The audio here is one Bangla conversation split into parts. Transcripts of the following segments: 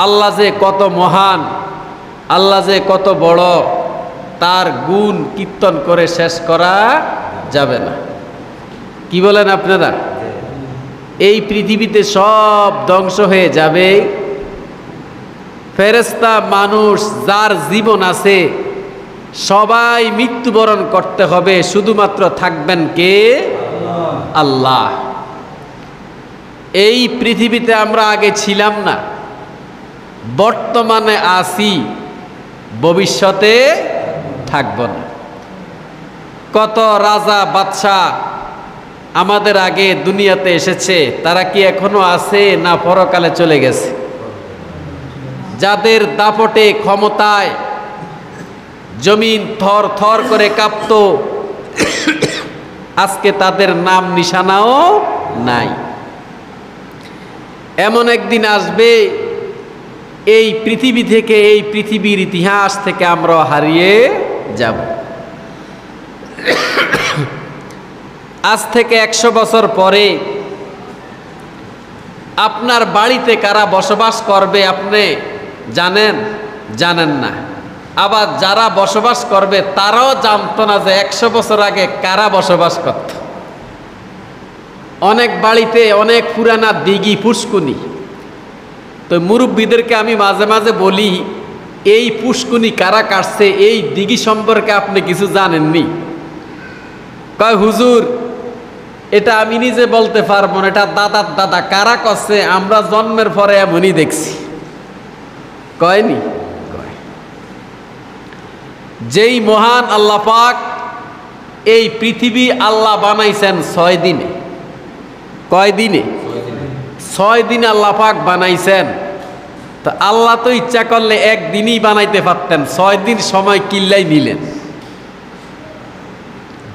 আল্লাহ যে কত মহান, আল্লাহ যে কত বড়, তার গুণ কীর্তন করে শেষ করা যাবে না। কি বলেন আপনারা? এই পৃথিবীতে সব ধ্বংস হয়ে যাবে, ফেরেশতা মানুষ যার জীবন আছে সবাই মৃত্যুবরণ করতে হবে, শুধুমাত্র থাকবেন কে? আল্লাহ। এই পৃথিবীতে আমরা আগে ছিলাম না, বর্তমানে আছি, ভবিষ্যতে থাকব না। কত রাজা বাদশাহ আমাদের আগে দুনিয়াতে এসেছে, তারা কি এখনো আছে না পরকালে চলে গেছে? যাদের দাপটে ক্ষমতায় জমিন থর থর করে কাঁপত, আজকে তাদের নাম নিশানাও নাই। এমন একদিন আসবে এই পৃথিবী থেকে, এই পৃথিবীর ইতিহাস থেকে আমরা হারিয়ে যাব। আজ থেকে 100 বছর পরে আপনার বাড়িতে কারা বসবাস করবে আপনি জানেন? জানেন না। আবার যারা বসবাস করবে তারাও জানতো না যে 100 বছর আগে কারা বসবাস করত। অনেক বাড়িতে অনেক পুরানা দিঘি পুষ্কুনি, তো মুরব্বীদেরকে আমি মাঝে মাঝে বলি, এই পুষ্কুনি কারা কাটছে, এই দিঘি সম্পর্কে আপনি কিছু জানেননি? কয় হুজুর এটা আমি নিজে বলতে পারবো না, এটা দাদার দাদা কারা করছে, আমরা জন্মের পরে এমনই দেখছি। কয়নি? যেই মহান আল্লাহ পাক এই পৃথিবী আল্লাহ বানাইছেন 6 দিনে। কয় দিনে? 6 দিনে আল্লাহ পাক বানাইছেন। তো আল্লাহ তো ইচ্ছা করলে একদিনই বানাইতে পারতেন, 6 দিন সময় কিল্লাই নিলেন।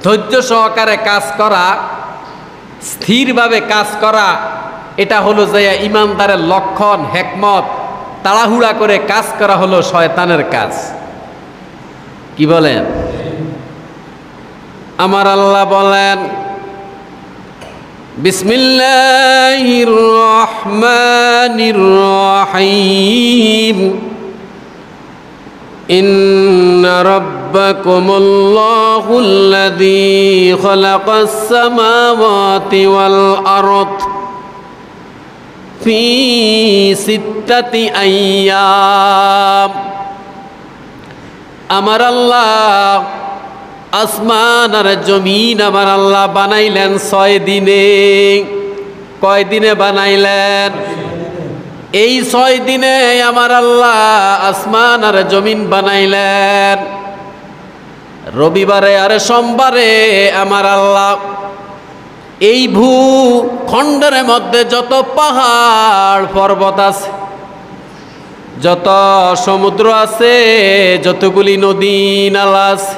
ধৈর্য সহকারে কাজ করা, স্থিরভাবে কাজ করা, এটা হলো যে ইমানদারের লক্ষণ, হেকমত। তাড়াহুড়া করে কাজ করা হলো শয়তানের কাজ। কি বলেন? আমার আল্লাহ বলেন, বিসমিল্লাহির রহমানির রহিম, ইন্না রাব্বাকুমুল্লাহুল্লাযী খালাকাস সামাওয়াতি ওয়াল আরদ ফি সিত্তাতি আইয়াম। আমার আল্লাহ আসমান আর জমিন আমার আল্লাহ বানাইলেন 6 দিনে। কয় দিনে বানাইলেন? এই 6 দিনে আমার আল্লাহ আসমান আর জমিন বানাইলেন। রবিবারে আর সোমবারে আমার আল্লাহ এই ভূখণ্ডের মধ্যে যত পাহাড় পর্বত আছে, যত সমুদ্র আছে, যতগুলি নদী নালা আছে,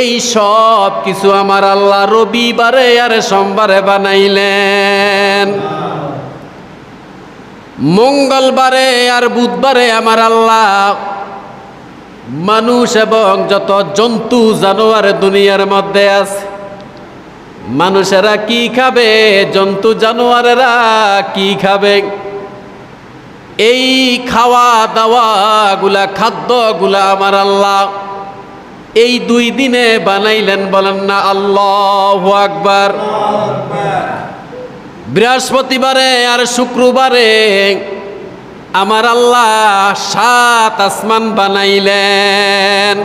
এই সব কিছু আমার আল্লাহ রবিবারে আর সোমবারে বানাইলেন। মঙ্গলবারে আর বুধবারে আমার আল্লাহ মানুষ এবং যত জন্তু জানোয়ার দুনিয়ার মধ্যে আছে, মানুষেরা কি খাবে, জন্তু জানোয়ারেরা কি খাবে, এই খাওয়া দাওয়া গুলা, খাদ্যগুলা আমার আল্লাহ এই 2 দিনে বানাইলেন। বলেন না আল্লাহু আকবার। বৃহস্পতিবারে আর শুক্রবারে আমার আল্লাহ 7 আসমান বানাইলেন।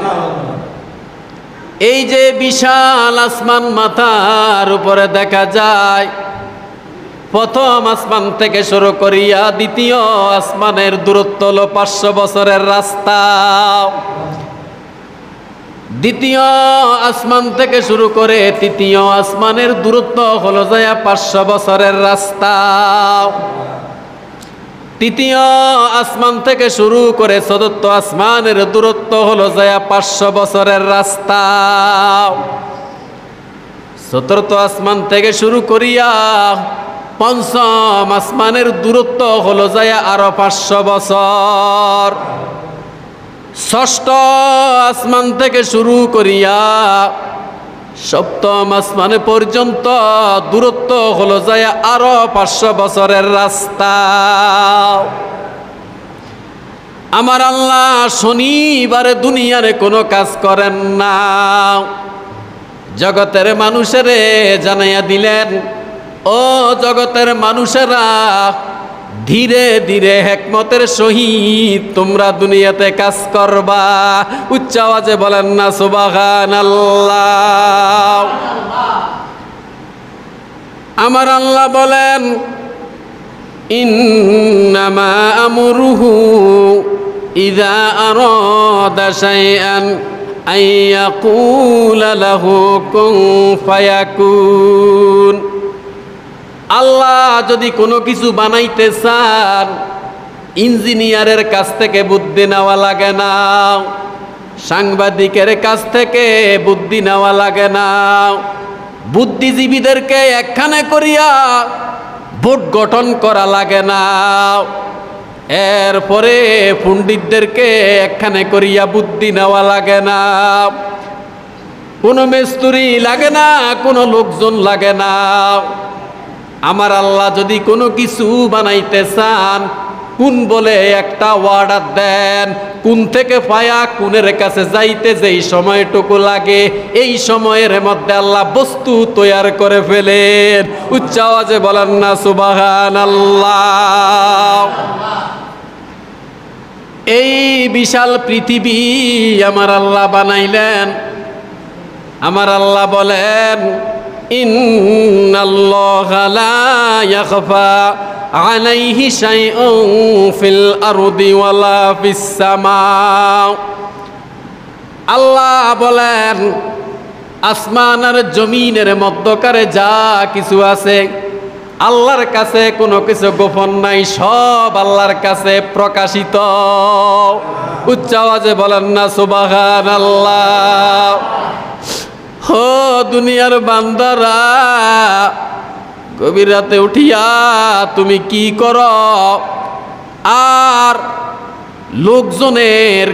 এই যে বিশাল আসমান মাথার উপরে দেখা যায়, প্রথম আসমান থেকে শুরু করিয়া দ্বিতীয় আসমানের দূরত্ব হলো 500 বছরের রাস্তা। দ্বিতীয় আসমান থেকে শুরু করে তৃতীয় আসমানের দূরত্ব হলো যায় 500 বছরের রাস্তা। তৃতীয় আসমান থেকে শুরু করে চতুর্থ আসমানের দূরত্ব হলো যায় 500 বছরের রাস্তা। চতুর্থ আসমান থেকে শুরু করিয়া পঞ্চম আসমানের দূরত্ব হলো যায় আরো 500 বছর। ষষ্ঠ আসমান থেকে শুরু করিয়া সপ্তম আসমানে পর্যন্ত দূরত্ব হলো যায় আরো 500 বছরের রাস্তা। আমার আল্লাহ শনিবারে দুনিয়ারে কোনো কাজ করেন না। জগতের মানুষেরে জানাইয়া দিলেন, ও জগতের মানুষেরা, ধীরে ধীরে হিকমতের সহিত তোমরা দুনিয়াতে কাজ করবা। উচ্চ আওয়াজে বলেন না সুবহানাল্লাহ। আমার আল্লাহ বলেন, ইন্নামা আমরুহু ইযা আরাদা শাইআন আইয়াকুলা লাহু কুন ফায়াকুন। আল্লাহ যদি কোনো কিছু বানাইতে চান, ইঞ্জিনিয়ারের কাছ থেকে বুদ্ধি নেওয়া লাগে না, সাংবাদিকের কাছ থেকে বুদ্ধি নেওয়া লাগে না, বুদ্ধিজীবীদেরকে একখানে করিয়া বোর্ড গঠন করা লাগে না, এরপরে পণ্ডিতদেরকে একখানে করিয়া বুদ্ধি নেওয়া লাগে না, কোনো মিস্ত্রি লাগে না, কোনো লোকজন লাগে না। আমার আল্লাহ যদি কোনো কিছু বানাইতে চান, কোন বলে একটা অর্ডার দেন, কোন থেকে পায়া কোনের কাছে যাইতে যেই সময়টুকু লাগে, এই সময়ের মধ্যে আল্লাহ বস্তু তৈয়ার করে ফেলেন। উচ্চ আওয়াজে বলেন না সুবহানাল্লাহ। এই বিশাল পৃথিবী আমার আল্লাহ বানাইলেন। আমার আল্লাহ বলেন, ইন্নাল্লাহা লা ইয়াখফা আলাইহি শাইউন ফিল আরদি ওয়ালা ফিস সামা। আল্লাহ বলেন, আসমান আর জমিনের মধ্যকারে যা কিছু আছে, আল্লাহর কাছে কোনো কিছু গোপন নাই, সব আল্লাহর কাছে প্রকাশিত। উচ্চ আওয়াজে বলেন না সুবহানাল্লাহ। ও দুনিয়ার বান্দারা, গভীর রাতে উঠিয়া তুমি কি করো? আর লোকজনের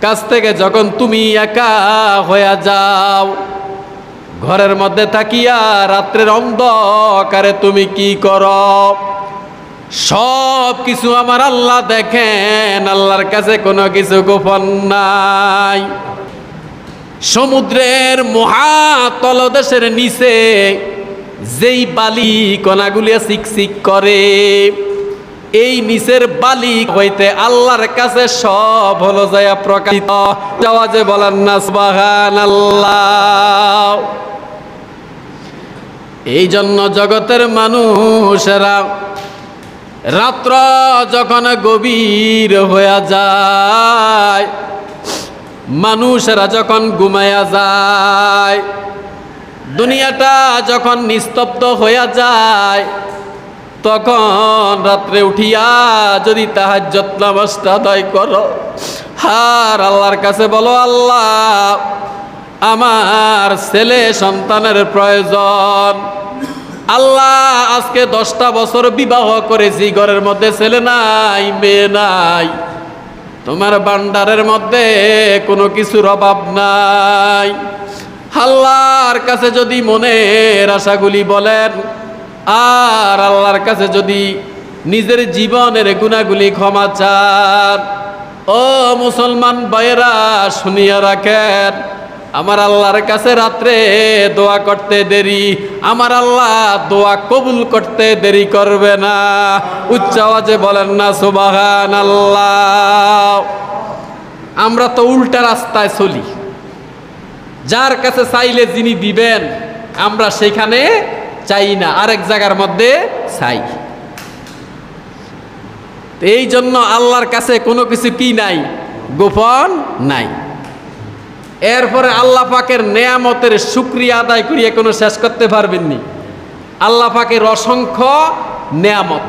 কাছ থেকে যখন তুমি একা হয়ে যাও, ঘরের মধ্যে থাকিয়া রাত্রের অন্ধকারে তুমি কি করো? সব কিছু আমার আল্লাহ দেখেন, আল্লাহর কাছে কোনো কিছু গোপন নাই। সমুদ্রের মহাতলদেশের নিচে যেই বালি কণাগুলিয়া চিকচিক করে, এই নিচের বালি হইতে আল্লাহর কাছে সব হলো যায়া প্রকাশিত। আওয়াজে বলেন না সুবহানাল্লাহ। এই জন্য জগতের মানুষেরা রাত্র যখন গভীর হয়ে যায়, মানুষেরা যখন ঘুমায়া যায়, দুনিয়াটা যখন নিস্তব্ধ হয়ে যায়, তখন রাত্রে উঠিয়া যদি তাহাজ্জুদ নামাজটা আদায় করো, আর আল্লাহর কাছে বলো, আল্লাহ আমার ছেলে সন্তানের প্রয়োজন। আল্লাহ আজকে 10টা বছর বিবাহ করেছি, ঘরের মধ্যে ছেলে নাই, মেয়ে নাই, তোমার ভান্ডারের মধ্যে কোনো কিছুর অভাব নাই। আল্লাহর কাছে যদি মনের আশাগুলি বলেন, আর আল্লাহর কাছে যদি নিজের জীবনের গুনাহগুলি ক্ষমা চান, ও মুসলমান ভাইয়েরা শুনিয়া রাখেন, আমার আল্লাহর কাছে রাত্রে দোয়া করতে দেরি, আমার আল্লাহ দোয়া কবুল করতে দেরি করবে না। উচ্চ আওয়াজে বলেন না সুবহানাল্লাহ। আমরা তো উল্টা রাস্তায় চলি, যার কাছে চাইলে যিনি দিবেন আমরা সেখানে চাই না, আরেক জায়গার মধ্যে চাই। এই জন্য আল্লাহর কাছে কোনো কিছু কি নাই, গোপন নাই। এরপরে আল্লাহ পাকের নেয়ামতের শুকরিয়া আদায় করিয়ে কোনো শেষ করতে পারবেননি। আল্লাহ পাকের অসংখ্য নেয়ামত।